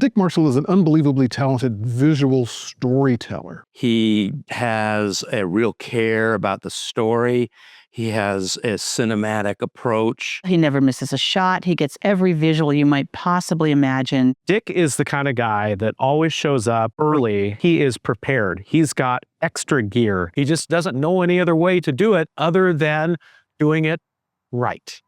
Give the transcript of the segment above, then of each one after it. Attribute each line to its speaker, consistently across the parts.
Speaker 1: Dick Marshall is an unbelievably talented visual storyteller.
Speaker 2: He has a real care about the story. He has a cinematic approach.
Speaker 3: He never misses a shot. He gets every visual you might possibly imagine.
Speaker 4: Dick is the kind of guy that always shows up early. He is prepared. He's got extra gear. He just doesn't know any other way to do it other than doing it right.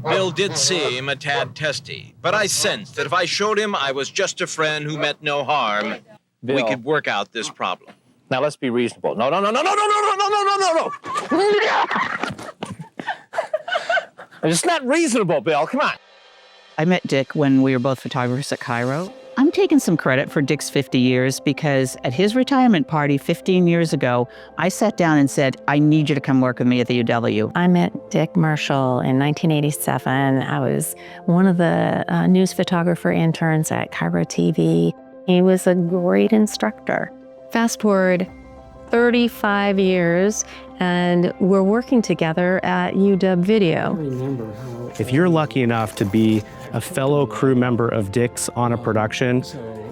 Speaker 5: Bill did seem a tad testy, but I sensed that if I showed him I was just a friend who meant no harm,
Speaker 6: Bill,
Speaker 5: we could work out this problem.
Speaker 6: Now let's be reasonable. No. It's not reasonable, Bill. Come on.
Speaker 3: I met Dick when we were both photographers at Cairo. I'm taking some credit for Dick's 50 years because at his retirement party 15 years ago, I sat down and said, I need you to come work with me at the UW.
Speaker 7: I met Dick Marshall in 1987. I was one of the news photographer interns at Cairo TV. He was a great instructor. Fast forward 35 years, and we're working together at UW Video.
Speaker 4: If you're lucky enough to be a fellow crew member of Dick's on a production,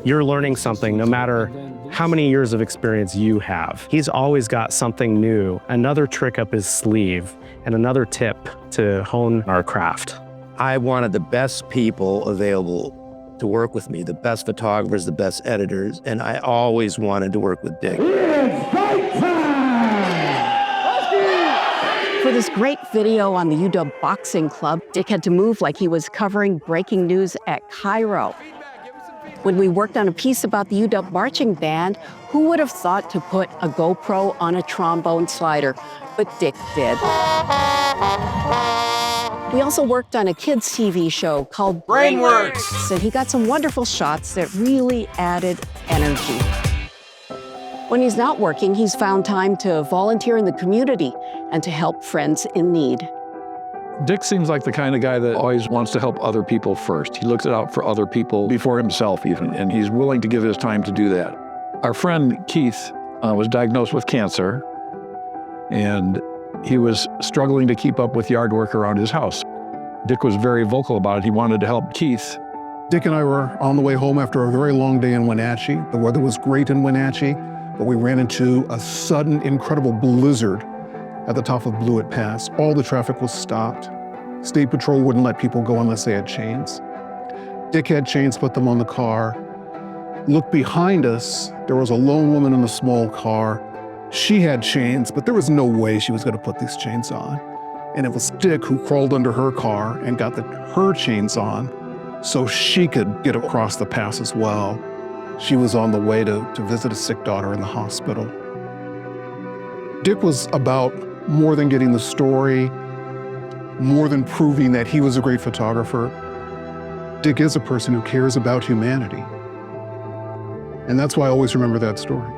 Speaker 4: you're learning something no matter how many years of experience you have. He's always got something new, another trick up his sleeve, and another tip to hone our craft.
Speaker 2: I wanted the best people available to work with me, the best photographers, the best editors, and I always wanted to work with Dick.
Speaker 8: For this great video on the UW Boxing Club, Dick had to move like he was covering breaking news at Cairo. When we worked on a piece about the UW marching band, who would have thought to put a GoPro on a trombone slider? But Dick did. We also worked on a kids' TV show called
Speaker 5: Brainworks!
Speaker 8: And he got some wonderful shots that really added energy. When he's not working, he's found time to volunteer in the community and to help friends in need.
Speaker 9: Dick seems like the kind of guy that always wants to help other people first. He looks it out for other people before himself even, and he's willing to give his time to do that. Our friend Keith was diagnosed with cancer, and he was struggling to keep up with yard work around his house. Dick was very vocal about it. He wanted to help Keith.
Speaker 1: Dick and I were on the way home after a very long day in Wenatchee. The weather was great in Wenatchee, but we ran into a sudden, incredible blizzard at the top of Blewett Pass. All the traffic was stopped. State Patrol wouldn't let people go unless they had chains. Dick had chains, put them on the car. Looked behind us, there was a lone woman in a small car. She had chains, but there was no way she was gonna put these chains on. And it was Dick who crawled under her car and got her chains on so she could get across the pass as well. She was on the way to visit a sick daughter in the hospital. Dick was about more than getting the story, more than proving that he was a great photographer. Dick is a person who cares about humanity. And that's why I always remember that story.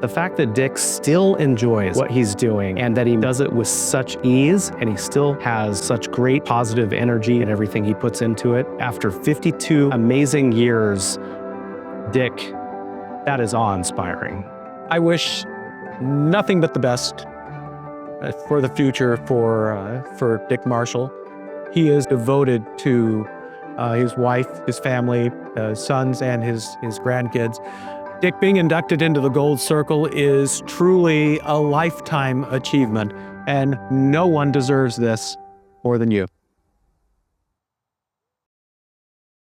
Speaker 4: The fact that Dick still enjoys what he's doing and that he does it with such ease and he still has such great positive energy in everything he puts into it. After 52 amazing years, Dick, that is awe-inspiring. I wish nothing but the best for the future for Dick Marshall. He is devoted to his wife, his family, sons, and his grandkids. Dick being inducted into the Gold Circle is truly a lifetime achievement, and no one deserves this more than you.